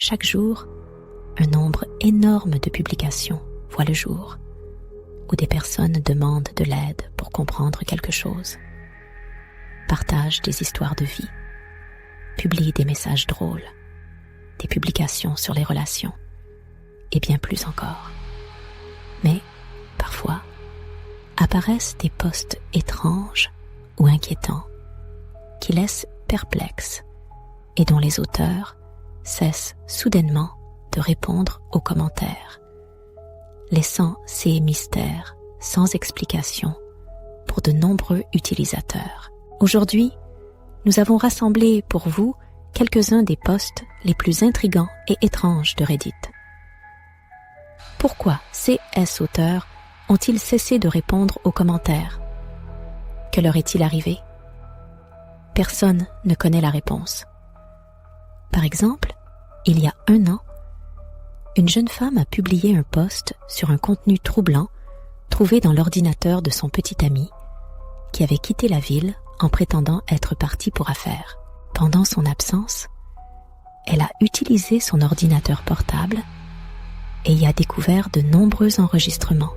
Chaque jour, un nombre énorme de publications voient le jour, où des personnes demandent de l'aide pour comprendre quelque chose, partagent des histoires de vie, publient des messages drôles, des publications sur les relations, et bien plus encore. Mais, parfois, apparaissent des posts étranges ou inquiétants qui laissent perplexes et dont les auteurs cessent soudainement de répondre aux commentaires, laissant ces mystères sans explication pour de nombreux utilisateurs. Aujourd'hui, nous avons rassemblé pour vous quelques-uns des posts les plus intrigants et étranges de Reddit. Pourquoi CS auteurs ont-ils cessé de répondre aux commentaires? Que leur est-il arrivé? Personne ne connaît la réponse. Par exemple, il y a 1 an, une jeune femme a publié un post sur un contenu troublant trouvé dans l'ordinateur de son petit ami qui avait quitté la ville en prétendant être parti pour affaires. Pendant son absence, elle a utilisé son ordinateur portable et y a découvert de nombreux enregistrements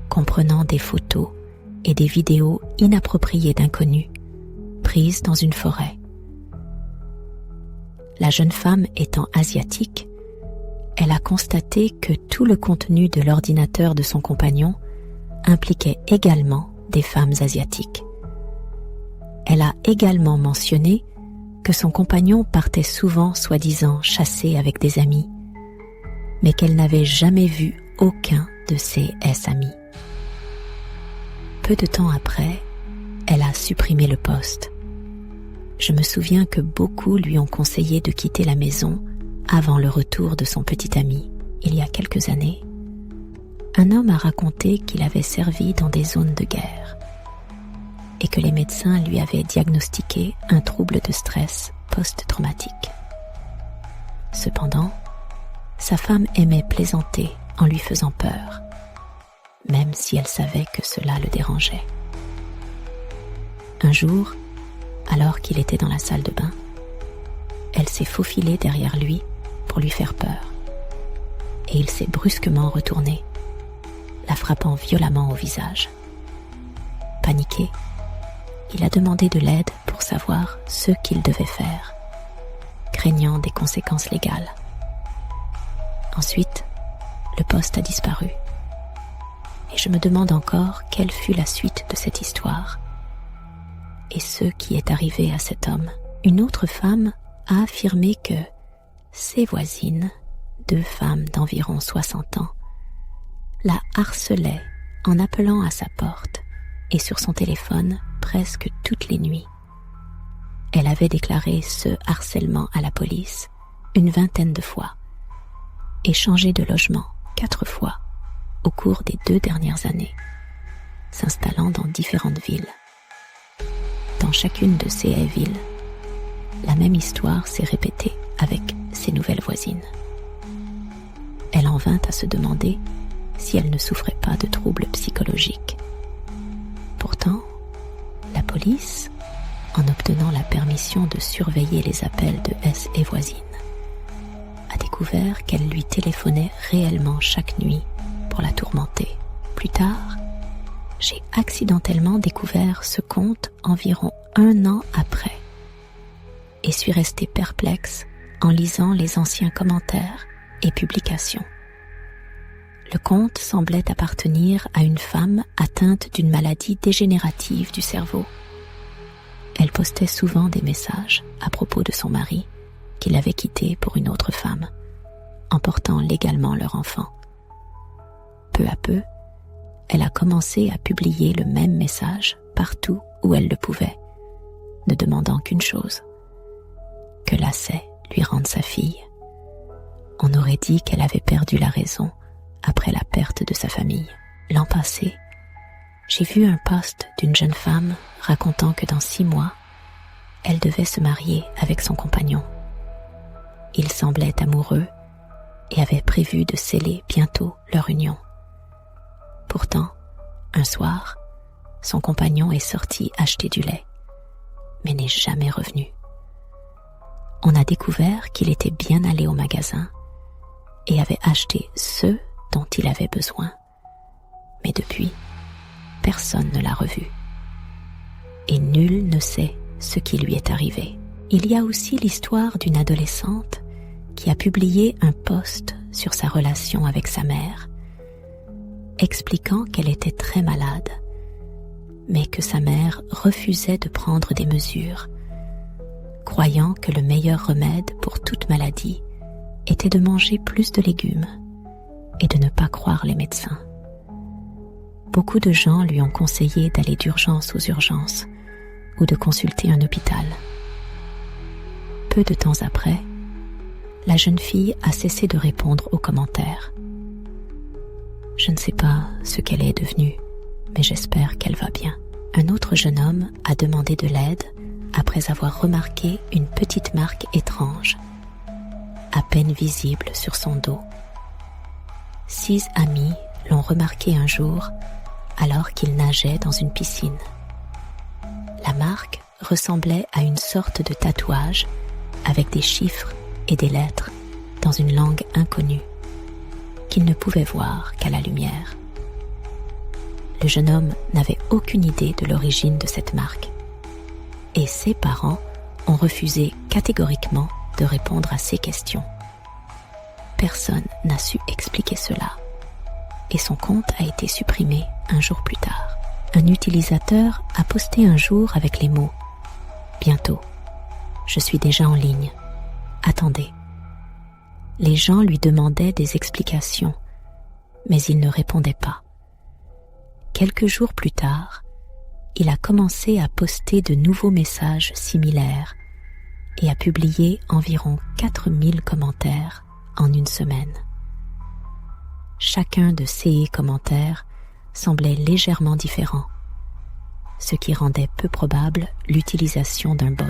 comprenant des photos et des vidéos inappropriées d'inconnus prises dans une forêt. La jeune femme étant asiatique, elle a constaté que tout le contenu de l'ordinateur de son compagnon impliquait également des femmes asiatiques. Elle a également mentionné que son compagnon partait souvent soi-disant chasser avec des amis, mais qu'elle n'avait jamais vu aucun de ses ex-amis. Peu de temps après, elle a supprimé le post. Je me souviens que beaucoup lui ont conseillé de quitter la maison avant le retour de son petit ami. Il y a quelques années, un homme a raconté qu'il avait servi dans des zones de guerre et que les médecins lui avaient diagnostiqué un trouble de stress post-traumatique. Cependant, sa femme aimait plaisanter en lui faisant peur, même si elle savait que cela le dérangeait. Un jour, alors qu'il était dans la salle de bain, elle s'est faufilée derrière lui pour lui faire peur, et il s'est brusquement retourné, la frappant violemment au visage. Paniqué, il a demandé de l'aide pour savoir ce qu'il devait faire, craignant des conséquences légales. Ensuite, le poste a disparu, et je me demande encore quelle fut la suite de cette histoire et ce qui est arrivé à cet homme. Une autre femme a affirmé que ses voisines, 2 femmes d'environ 60 ans, la harcelaient en appelant à sa porte et sur son téléphone presque toutes les nuits. Elle avait déclaré ce harcèlement à la police une 20aine de fois et changé de logement 4 fois au cours des 2 dernières années, s'installant dans différentes villes. Dans chacune de ces villes, la même histoire s'est répétée avec ses nouvelles voisines. Elle en vint à se demander si elle ne souffrait pas de troubles psychologiques. Pourtant, la police, en obtenant la permission de surveiller les appels de S et voisines, a découvert qu'elle lui téléphonait réellement chaque nuit pour la tourmenter. Plus tard, j'ai accidentellement découvert ce compte environ 1 an après et suis restée perplexe en lisant les anciens commentaires et publications. Le compte semblait appartenir à une femme atteinte d'une maladie dégénérative du cerveau. Elle postait souvent des messages à propos de son mari qui l'avait quittée pour une autre femme, emportant légalement leur enfant. Peu à peu, elle a commencé à publier le même message partout où elle le pouvait, ne demandant qu'une chose, que Lacey lui rende sa fille. On aurait dit qu'elle avait perdu la raison après la perte de sa famille. L'an passé, j'ai vu un post d'une jeune femme racontant que dans 6 mois, elle devait se marier avec son compagnon. Ils semblaient amoureux et avaient prévu de sceller bientôt leur union. Pourtant, un soir, son compagnon est sorti acheter du lait, mais n'est jamais revenu. on a découvert qu'il était bien allé au magasin et avait acheté ce dont il avait besoin. Mais depuis, personne ne l'a revu. Et nul ne sait ce qui lui est arrivé. Il y a aussi l'histoire d'une adolescente qui a publié un post sur sa relation avec sa mère, expliquant qu'elle était très malade, mais que sa mère refusait de prendre des mesures, croyant que le meilleur remède pour toute maladie était de manger plus de légumes et de ne pas croire les médecins. Beaucoup de gens lui ont conseillé d'aller d'urgence aux urgences ou de consulter un hôpital. Peu de temps après, la jeune fille a cessé de répondre aux commentaires. Je ne sais pas ce qu'elle est devenue, mais j'espère qu'elle va bien. Un autre jeune homme a demandé de l'aide après avoir remarqué une petite marque étrange, à peine visible sur son dos. 6 amis l'ont remarqué un jour alors qu'il nageait dans une piscine. La marque ressemblait à une sorte de tatouage avec des chiffres et des lettres dans une langue inconnue qu'il ne pouvait voir qu'à la lumière. Le jeune homme n'avait aucune idée de l'origine de cette marque et ses parents ont refusé catégoriquement de répondre à ses questions. Personne n'a su expliquer cela et son compte a été supprimé un jour plus tard. Un utilisateur a posté un jour avec les mots « Bientôt, je suis déjà en ligne. Attendez ». Les gens lui demandaient des explications, mais il ne répondait pas. Quelques jours plus tard, il a commencé à poster de nouveaux messages similaires et a publié environ 4000 commentaires en une semaine. Chacun de ces commentaires semblait légèrement différent, ce qui rendait peu probable l'utilisation d'un bot.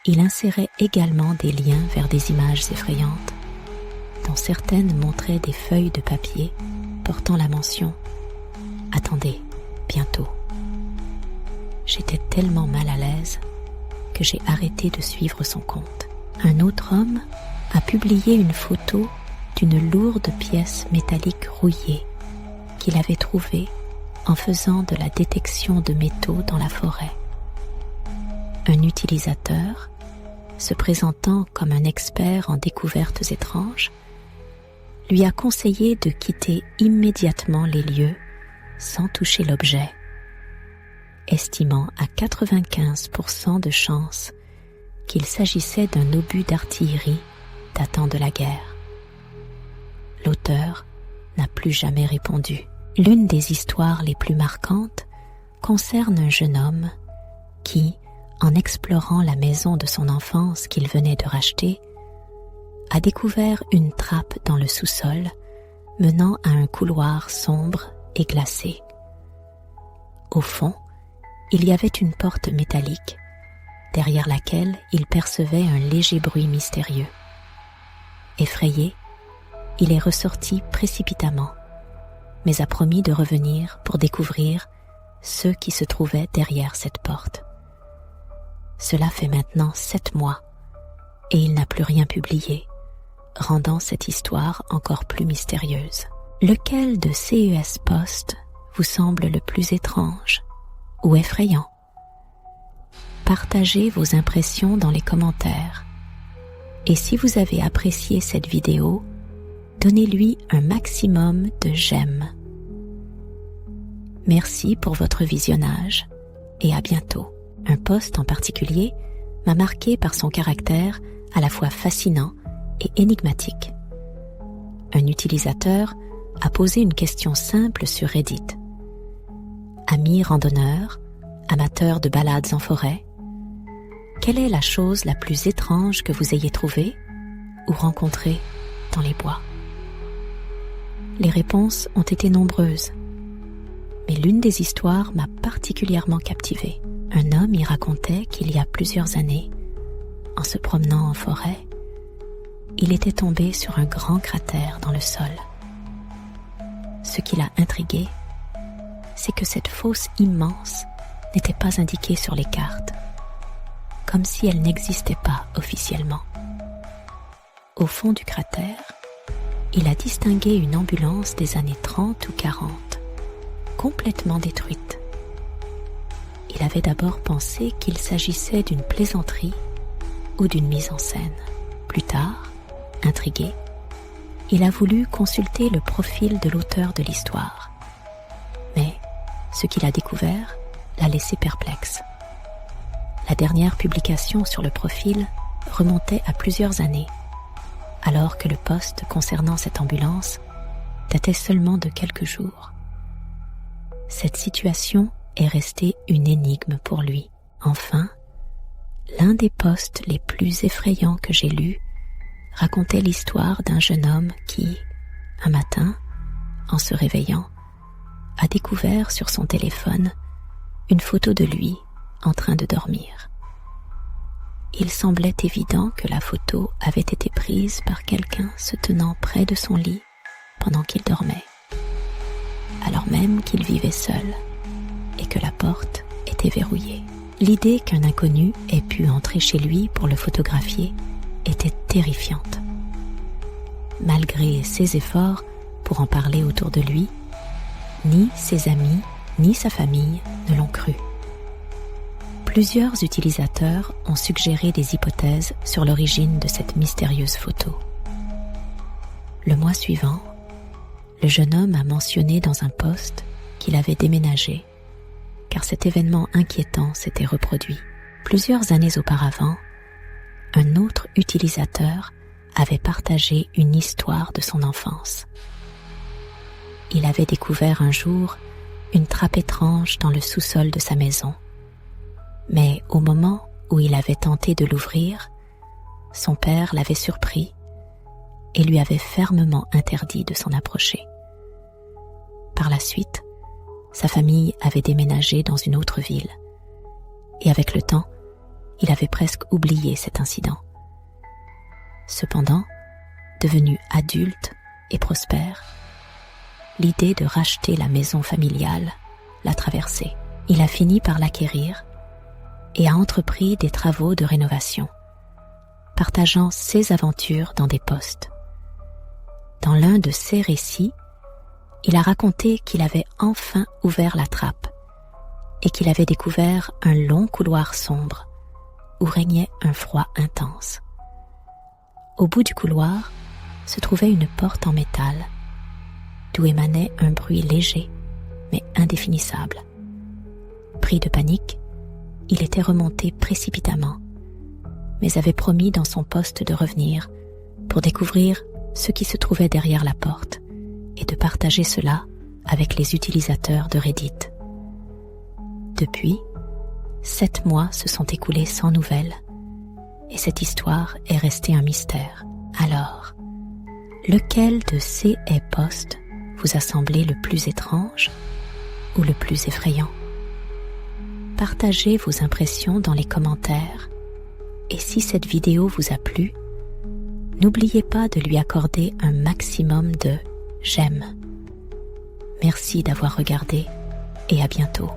Il insérait également des liens vers des images effrayantes, dont certaines montraient des feuilles de papier portant la mention « Attendez, bientôt ». J'étais tellement mal à l'aise que j'ai arrêté de suivre son compte. Un autre homme a publié une photo d'une lourde pièce métallique rouillée qu'il avait trouvée en faisant de la détection de métaux dans la forêt. Un utilisateur, se présentant comme un expert en découvertes étranges, lui a conseillé de quitter immédiatement les lieux sans toucher l'objet, estimant à 95% de chances qu'il s'agissait d'un obus d'artillerie datant de la guerre. L'auteur n'a plus jamais répondu. L'une des histoires les plus marquantes concerne un jeune homme qui, en explorant la maison de son enfance qu'il venait de racheter, a découvert une trappe dans le sous-sol menant à un couloir sombre et glacé. Au fond, il y avait une porte métallique, derrière laquelle il percevait un léger bruit mystérieux. Effrayé, il est ressorti précipitamment, mais a promis de revenir pour découvrir ceux qui se trouvaient derrière cette porte. Cela fait maintenant 7 mois et il n'a plus rien publié, rendant cette histoire encore plus mystérieuse. Lequel de CES Post vous semble le plus étrange ou effrayant? Partagez vos impressions dans les commentaires. Et si vous avez apprécié cette vidéo, donnez-lui un maximum de j'aime. Merci pour votre visionnage et à bientôt. Un post en particulier m'a marqué par son caractère à la fois fascinant et énigmatique. Un utilisateur a posé une question simple sur Reddit. Amis randonneurs, amateurs de balades en forêt, quelle est la chose la plus étrange que vous ayez trouvée ou rencontrée dans les bois? Les réponses ont été nombreuses, mais l'une des histoires m'a particulièrement captivée. Un homme y racontait qu'il y a plusieurs années, en se promenant en forêt, il était tombé sur un grand cratère dans le sol. Ce qui l'a intrigué, c'est que cette fosse immense n'était pas indiquée sur les cartes. comme si elle n'existait pas officiellement. Au fond du cratère, il a distingué une ambulance des années 30 ou 40, complètement détruite. Il avait d'abord pensé qu'il s'agissait d'une plaisanterie ou d'une mise en scène. Plus tard, intrigué, il a voulu consulter le profil de l'auteur de l'histoire. Mais ce qu'il a découvert l'a laissé perplexe. La dernière publication sur le profil remontait à plusieurs années, alors que le post concernant cette ambulance datait seulement de quelques jours. Cette situation est restée une énigme pour lui. Enfin, l'un des posts les plus effrayants que j'ai lus racontait l'histoire d'un jeune homme qui, un matin, en se réveillant, a découvert sur son téléphone une photo de lui en train de dormir. Il semblait évident que la photo avait été prise par quelqu'un se tenant près de son lit pendant qu'il dormait, alors même qu'il vivait seul et que la porte était verrouillée. L'idée qu'un inconnu ait pu entrer chez lui pour le photographier était terrifiante. Malgré ses efforts pour en parler autour de lui, ni ses amis ni sa famille ne l'ont cru. Plusieurs utilisateurs ont suggéré des hypothèses sur l'origine de cette mystérieuse photo. Le mois suivant, le jeune homme a mentionné dans un post qu'il avait déménagé, car cet événement inquiétant s'était reproduit. Plusieurs années auparavant, un autre utilisateur avait partagé une histoire de son enfance. Il avait découvert un jour une trappe étrange dans le sous-sol de sa maison. Mais au moment où il avait tenté de l'ouvrir, son père l'avait surpris et lui avait fermement interdit de s'en approcher. Par la suite, sa famille avait déménagé dans une autre ville et avec le temps, il avait presque oublié cet incident. Cependant, devenu adulte et prospère, l'idée de racheter la maison familiale l'a traversé. Il a fini par l'acquérir et a entrepris des travaux de rénovation, partageant ses aventures dans des posts. Dans l'un de ses récits, il a raconté qu'il avait enfin ouvert la trappe et qu'il avait découvert un long couloir sombre où régnait un froid intense. Au bout du couloir se trouvait une porte en métal, d'où émanait un bruit léger mais indéfinissable. Pris de panique, il était remonté précipitamment, mais avait promis dans son poste de revenir pour découvrir ce qui se trouvait derrière la porte et de partager cela avec les utilisateurs de Reddit. Depuis, 7 mois se sont écoulés sans nouvelles et cette histoire est restée un mystère. Alors, lequel de ces posts vous a semblé le plus étrange ou le plus effrayant? Partagez vos impressions dans les commentaires et si cette vidéo vous a plu, n'oubliez pas de lui accorder un maximum de j'aime. Merci d'avoir regardé et à bientôt.